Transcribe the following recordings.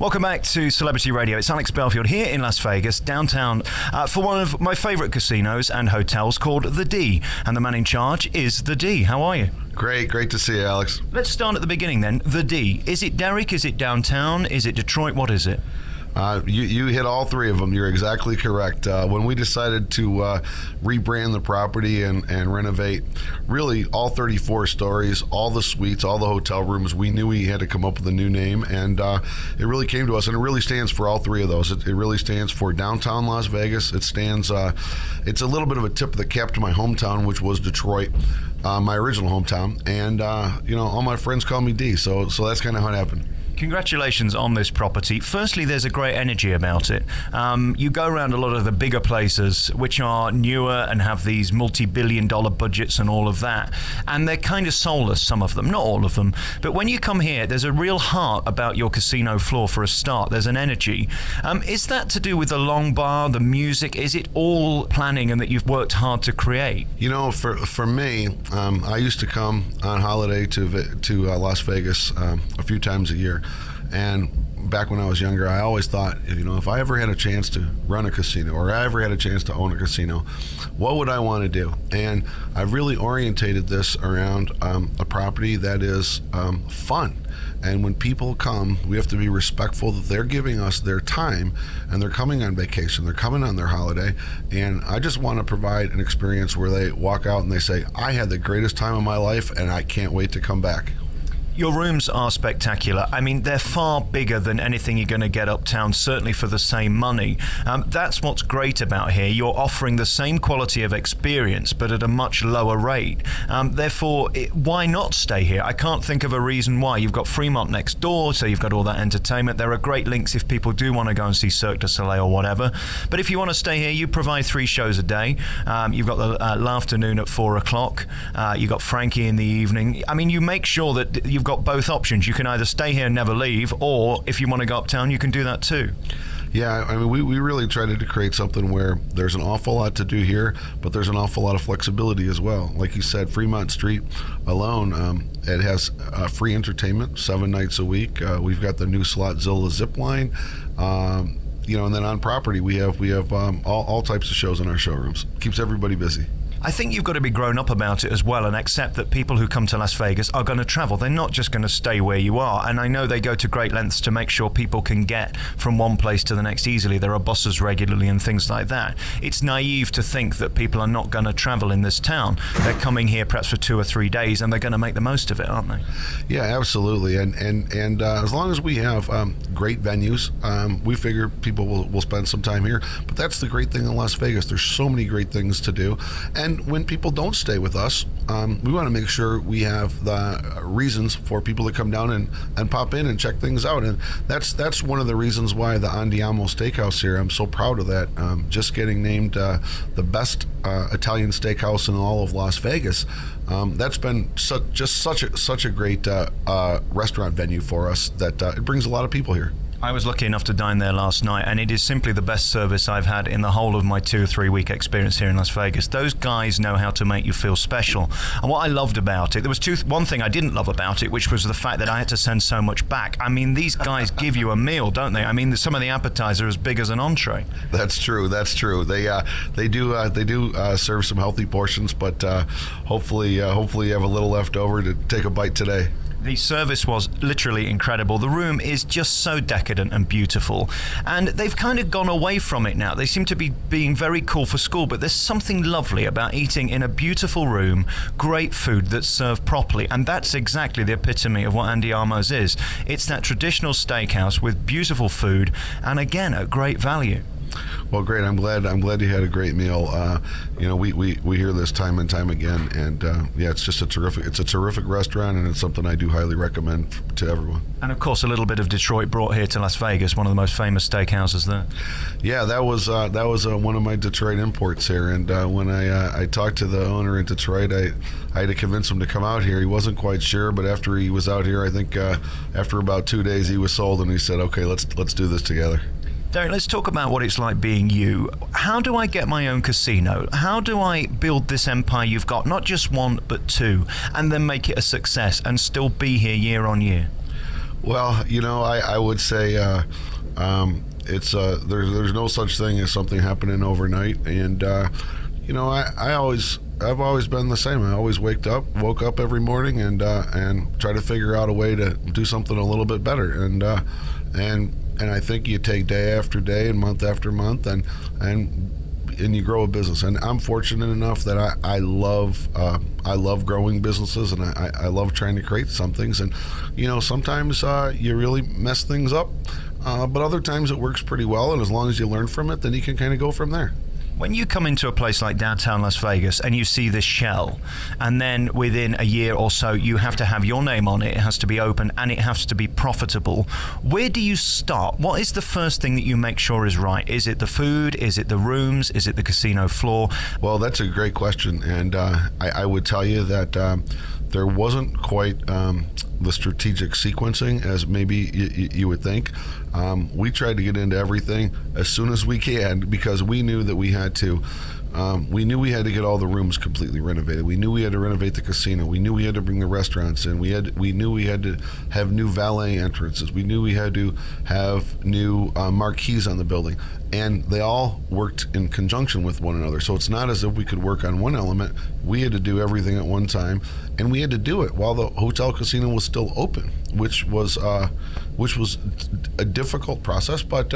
Welcome back to Celebrity Radio. It's Alex Belfield here in Las Vegas, downtown, for one of my favourite casinos and hotels called The D. And the man in charge is The D. How are you? Great to see you, Alex. Let's start at the beginning then. The D. Is it Derek? Is it downtown? Is it Detroit? What is it? You hit all three of them. You're exactly correct. When we decided to rebrand the property and renovate really all 34 stories, all the suites, all the hotel rooms, we knew we had to come up with a new name, and it really came to us, and it really stands for all three of those. It really stands for downtown Las Vegas. It stands, it's a little bit of a tip of the cap to my hometown, which was Detroit, my original hometown, and all my friends call me D, so that's kind of how it happened. Congratulations on this property. Firstly, there's a great energy about it. You go around a lot of the bigger places, which are newer and have these multi-billion-dollar budgets and all of that, and they're kind of soulless, some of them, not all of them. But when you come here, there's a real heart about your casino floor for a start. There's an energy. Is that to do with the long bar, the music? Is it all planning and that you've worked hard to create? You know, for me, I used to come on holiday to Las Vegas a few times a year. And back when I was younger, I always thought, if I ever had a chance to run a casino or I ever had a chance to own a casino, what would I want to do? And I've really orientated this around a property that is fun. And when people come, we have to be respectful that they're giving us their time and they're coming on vacation, they're coming on their holiday. And I just want to provide an experience where they walk out and they say, I had the greatest time of my life and I can't wait to come back. Your rooms are spectacular. I mean, they're far bigger than anything you're going to get uptown, certainly for the same money. That's what's great about here. You're offering the same quality of experience, but at a much lower rate. Therefore, why not stay here? I can't think of a reason why. You've got Fremont next door, so you've got all that entertainment. There are great links if people do want to go and see Cirque du Soleil or whatever. But if you want to stay here, you provide 3 shows a day. You've got the afternoon at 4 o'clock. You've got Frankie in the evening. I mean, you make sure that you've got both options. You can either stay here and never leave, or if you want to go uptown, you can do that too. Yeah, I mean, we really tried to create something where there's an awful lot to do here, but there's an awful lot of flexibility as well. Like you said, Fremont Street alone, it has free entertainment 7 nights a week. We've got the new Slotzilla zip line. And then on property, we have all types of shows in our showrooms. Keeps everybody busy. I think you've got to be grown up about it as well and accept that people who come to Las Vegas are going to travel. They're not just going to stay where you are. And I know they go to great lengths to make sure people can get from one place to the next easily. There are buses regularly and things like that. It's naive to think that people are not going to travel in this town. They're coming here perhaps for 2 or 3 days and they're going to make the most of it, aren't they? Yeah, absolutely. And as long as we have great venues, we figure people will spend some time here. But that's the great thing in Las Vegas. There's so many great things to do. And when people don't stay with us, we want to make sure we have the reasons for people to come down and pop in and check things out. And that's one of the reasons why the Andiamo Steakhouse here, I'm so proud of that. Just getting named the best Italian steakhouse in all of Las Vegas. That's been such a great restaurant venue for us that it brings a lot of people here. I was lucky enough to dine there last night, and it is simply the best service I've had in the whole of my 2 or 3 week experience here in Las Vegas. Those guys know how to make you feel special. And what I loved about it, there was one thing I didn't love about it, which was the fact that I had to send so much back. I mean, these guys give you a meal, don't they? I mean, some of the appetizers are as big as an entree. That's true. They do serve some healthy portions, but hopefully you have a little left over to take a bite today. The service was literally incredible. The room is just so decadent and beautiful. And they've kind of gone away from it now. They seem to be being very cool for school, but there's something lovely about eating in a beautiful room, great food that's served properly. And that's exactly the epitome of what Andiamo's is. It's that traditional steakhouse with beautiful food and, again, at great value. Well, great. I'm glad you had a great meal. We hear this time and time again, and it's just a terrific restaurant, and it's something I do highly recommend to everyone. And of course, a little bit of Detroit brought here to Las Vegas, one of the most famous steakhouses there. Yeah, that was one of my Detroit imports here, and when I talked to the owner in Detroit, I had to convince him to come out here. He wasn't quite sure, but after he was out here, I think after about 2 days, he was sold, and he said, "Okay, let's do this together." Derek, let's talk about what it's like being you. How do I get my own casino? How do I build this empire you've got, not just one, but 2, and then make it a success and still be here year on year? Well, I would say it's there's no such thing as something happening overnight, and I've always been the same. I always woke up every morning and try to figure out a way to do something a little bit better, and I think you take day after day and month after month and you grow a business. And I'm fortunate enough that I love growing businesses, and I love trying to create some things. And sometimes you really mess things up, but other times it works pretty well. And as long as you learn from it, then you can kind of go from there. When you come into a place like downtown Las Vegas and you see this shell, and then within a year or so you have to have your name on it, it has to be open and it has to be profitable, where do you start? What is the first thing that you make sure is right? Is it the food? Is it the rooms? Is it the casino floor? Well, that's a great question, and I would tell you that there wasn't quite the strategic sequencing as maybe you would think. We tried to get into everything as soon as we can because we knew that we had to. We knew we had to get all the rooms completely renovated. We knew we had to renovate the casino. We knew we had to bring the restaurants in. We knew we had to have new valet entrances. We knew we had to have new marquees on the building. And they all worked in conjunction with one another. So it's not as if we could work on one element. We had to do everything at one time, and we had to do it while the hotel casino was still open, which was a difficult process, but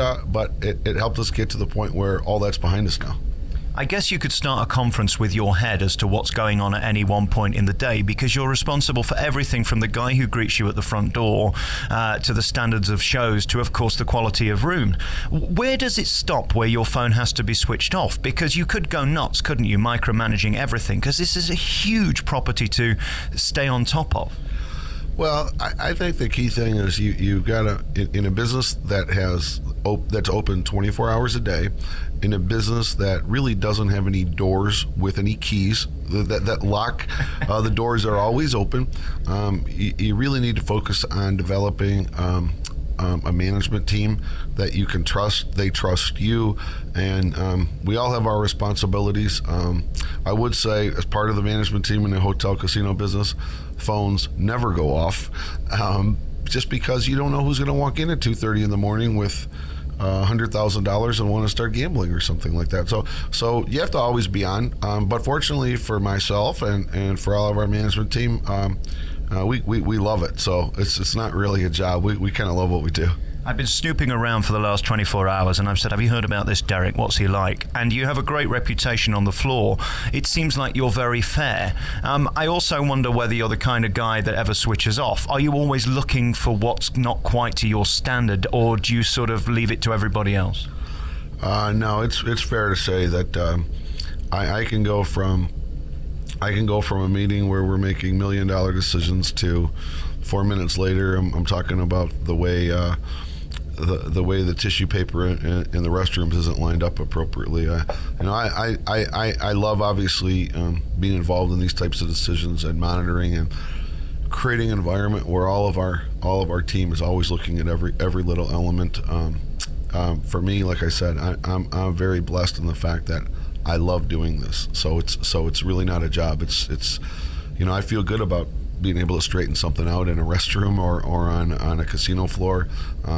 it helped us get to the point where all that's behind us now. I guess you could start a conference with your head as to what's going on at any one point in the day, because you're responsible for everything from the guy who greets you at the front door to the standards of shows to, of course, the quality of room. Where does it stop where your phone has to be switched off? Because you could go nuts, couldn't you, micromanaging everything? Because this is a huge property to stay on top of. Well, I think the key thing is you've got to, in a business that's open 24 hours a day, in a business that really doesn't have any doors with any keys that lock, the doors are always open. You really need to focus on developing a management team that you can trust. They trust you, and we all have our responsibilities. I would say, as part of the management team in the hotel casino business, phones never go off, just because you don't know who's going to walk in at 2:30 in the morning with $100,000 and want to start gambling or something like that. So you have to always be on. But fortunately for myself and for all of our management team, we love it. So it's not really a job. We kind of love what we do. I've been snooping around for the last 24 hours and I've said, have you heard about this Derek? What's he like? And you have a great reputation on the floor. It seems like you're very fair. I also wonder whether you're the kind of guy that ever switches off. Are you always looking for what's not quite to your standard, or do you sort of leave it to everybody else? No, it's fair to say that I can go from a meeting where we're making $1 million decisions to 4 minutes later I'm talking about the way the tissue paper in the restrooms isn't lined up appropriately. I love, obviously, being involved in these types of decisions and monitoring and creating an environment where all of our team is always looking at every little element. For me, like I said, I'm very blessed in the fact that I love doing this. So it's really not a job. It's I feel good about being able to straighten something out in a restroom or on a casino floor,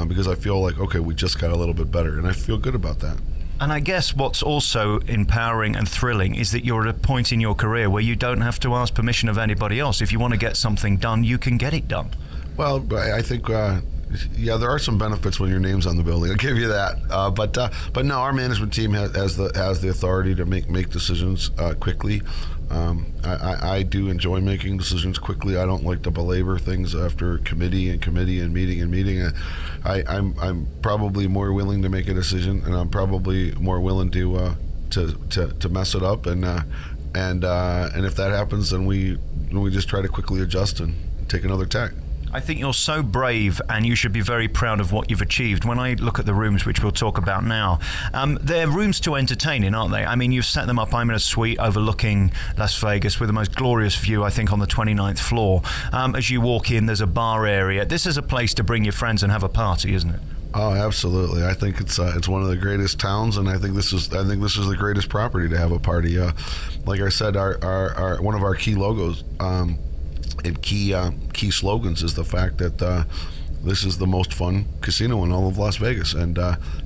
because I feel like, okay, we just got a little bit better, and I feel good about that. And I guess what's also empowering and thrilling is that you're at a point in your career where you don't have to ask permission of anybody else. If you want to get something done, you can get it done. Well, I think there are some benefits when your name's on the building. I'll give you that. But no, our management team has the authority to make decisions quickly. I do enjoy making decisions quickly. I don't like to belabor things after committee and meeting. I'm probably more willing to make a decision, and I'm probably more willing to mess it up. And if that happens, then we just try to quickly adjust and take another tack. I think you're so brave, and you should be very proud of what you've achieved. When I look at the rooms, which we'll talk about now, they're rooms to entertain in, aren't they? I mean, you've set them up. I'm in a suite overlooking Las Vegas with the most glorious view, I think, on the 29th floor. As you walk in, there's a bar area. This is a place to bring your friends and have a party, isn't it? Oh, absolutely. I think it's one of the greatest towns, and I think this is the greatest property to have a party. Like I said, our one of our key logos and key slogans is the fact that this is the most fun casino in all of Las Vegas, and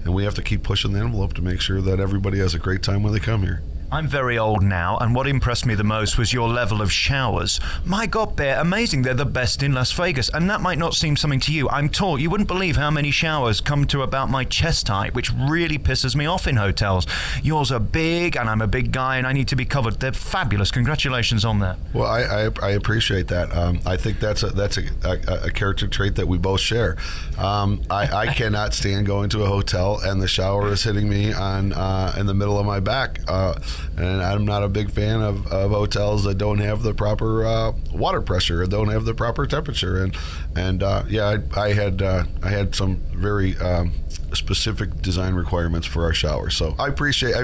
we have to keep pushing the envelope to make sure that everybody has a great time when they come here. I'm very old now, and what impressed me the most was your level of showers. My God, they're amazing. They're the best in Las Vegas, and that might not seem something to you. I'm tall. You wouldn't believe how many showers come to about my chest height, which really pisses me off in hotels. Yours are big, and I'm a big guy, and I need to be covered. They're fabulous. Congratulations on that. Well, I appreciate that. I think that's a character trait that we both share. I cannot stand going to a hotel and the shower is hitting me on in the middle of my back. And I'm not a big fan of hotels that don't have the proper water pressure or don't have the proper temperature. And I had some very specific design requirements for our shower. So I appreciate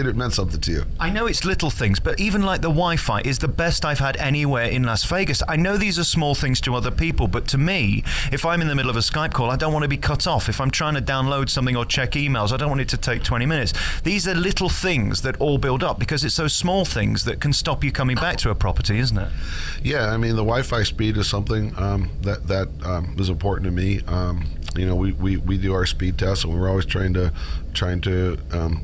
it meant something to you. I know it's little things, but even like the Wi-Fi is the best I've had anywhere in Las Vegas. I know these are small things to other people, but to me, if I'm in the middle of a Skype call, I don't want to be cut off. If I'm trying to download something or check emails, I don't want it to take 20 minutes. These are little things that all build up because it's those small things that can stop you coming back to a property, isn't it? Yeah, I mean, the Wi-Fi speed is something that is important to me. We do our speed tests, and we're always trying to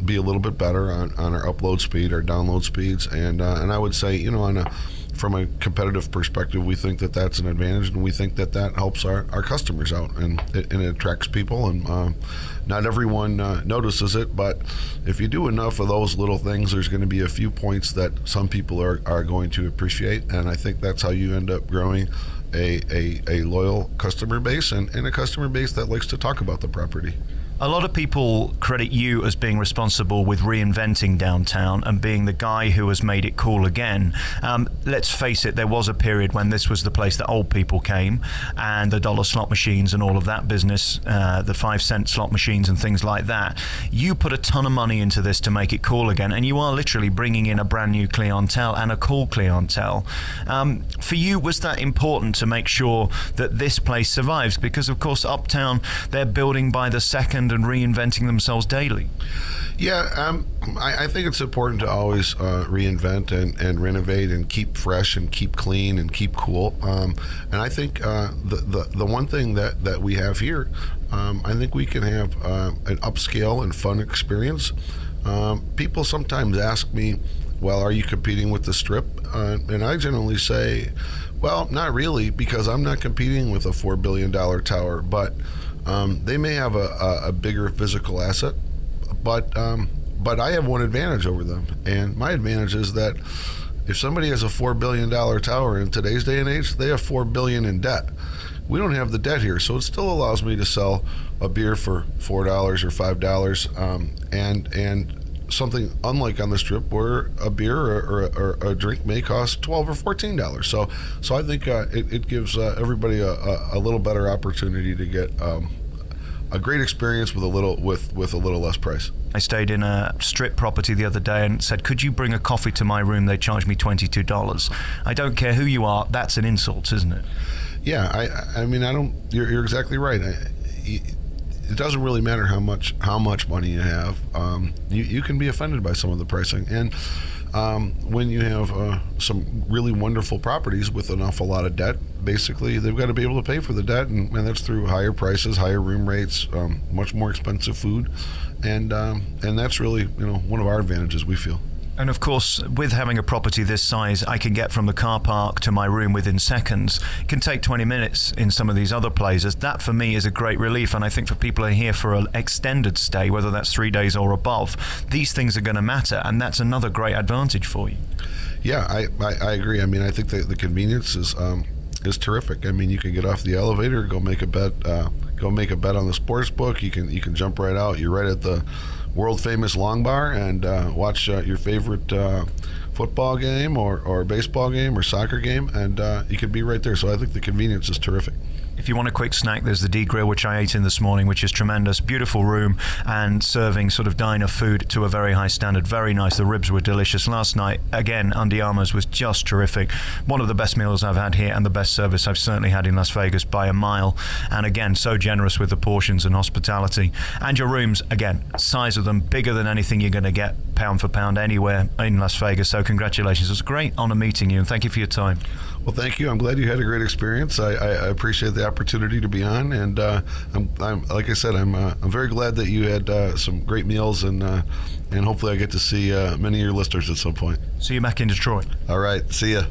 be a little bit better on our upload speed, our download speeds, and I would say, from a competitive perspective, we think that that's an advantage, and we think that helps our customers out, and it attracts people, and not everyone notices it, but if you do enough of those little things, there's going to be a few points that some people are going to appreciate, and I think that's how you end up growing a loyal customer base and a customer base that likes to talk about the property. A lot of people credit you as being responsible with reinventing downtown and being the guy who has made it cool again. Let's face it, there was a period when this was the place that old people came, and the dollar slot machines and all of that business, the 5-cent slot machines and things like that. You put a ton of money into this to make it cool again, and you are literally bringing in a brand new clientele and a cool clientele. For you, was that important to make sure that this place survives? Because, of course, Uptown, they're building by the second and reinventing themselves daily. Yeah, I think it's important to always reinvent and renovate and keep fresh and keep clean and keep cool. And I think the one thing that we have here, I think we can have an upscale and fun experience. People sometimes ask me, well, are you competing with the Strip? And I generally say, well, not really, because I'm not competing with a $4 billion tower, but they may have a bigger physical asset, but I have one advantage over them, and my advantage is that if somebody has a $4 billion tower in today's day and age, they have $4 billion in debt. We don't have the debt here, so it still allows me to sell a beer for $4 or $5, and something unlike on the Strip where a beer or a drink may cost $12 or $14. So I think it gives everybody a little better opportunity to get a great experience with a little less price. I stayed in a Strip property the other day and said, could you bring a coffee to my room? They charged me $22. I don't care who you are. That's an insult, isn't it? Yeah, I mean, I don't. You're exactly right. It doesn't really matter how much money you have. You can be offended by some of the pricing, and when you have some really wonderful properties with an awful lot of debt, basically they've got to be able to pay for the debt, and that's through higher prices, higher room rates, much more expensive food, and that's really one of our advantages, we feel. And of course, with having a property this size, I can get from the car park to my room within seconds. It can take 20 minutes in some of these other places. That for me is a great relief. And I think for people who are here for an extended stay, whether that's 3 days or above, these things are going to matter. And that's another great advantage for you. Yeah, I agree. I mean, I think the convenience is terrific. I mean, you can get off the elevator, go make a bet on the sports book. You can jump right out. You're right at the world famous Long Bar and watch your favorite football game or baseball game or soccer game, and you could be right there. So I think the convenience is terrific. If you want a quick snack, there's the D-Grill, which I ate in this morning, which is tremendous. Beautiful room and serving sort of diner food to a very high standard. Very nice. The ribs were delicious. Last night, again, Andy Armour's was just terrific. One of the best meals I've had here and the best service I've certainly had in Las Vegas by a mile. And again, so generous with the portions and hospitality. And your rooms, again, size of them, bigger than anything you're going to get pound for pound anywhere in Las Vegas. So congratulations. It was a great honor meeting you, and thank you for your time. Well, thank you. I'm glad you had a great experience. I appreciate the opportunity to be on, and I'm like I said, I'm very glad that you had some great meals, and hopefully I get to see many of your listeners at some point. See you back in Detroit. All right. See ya.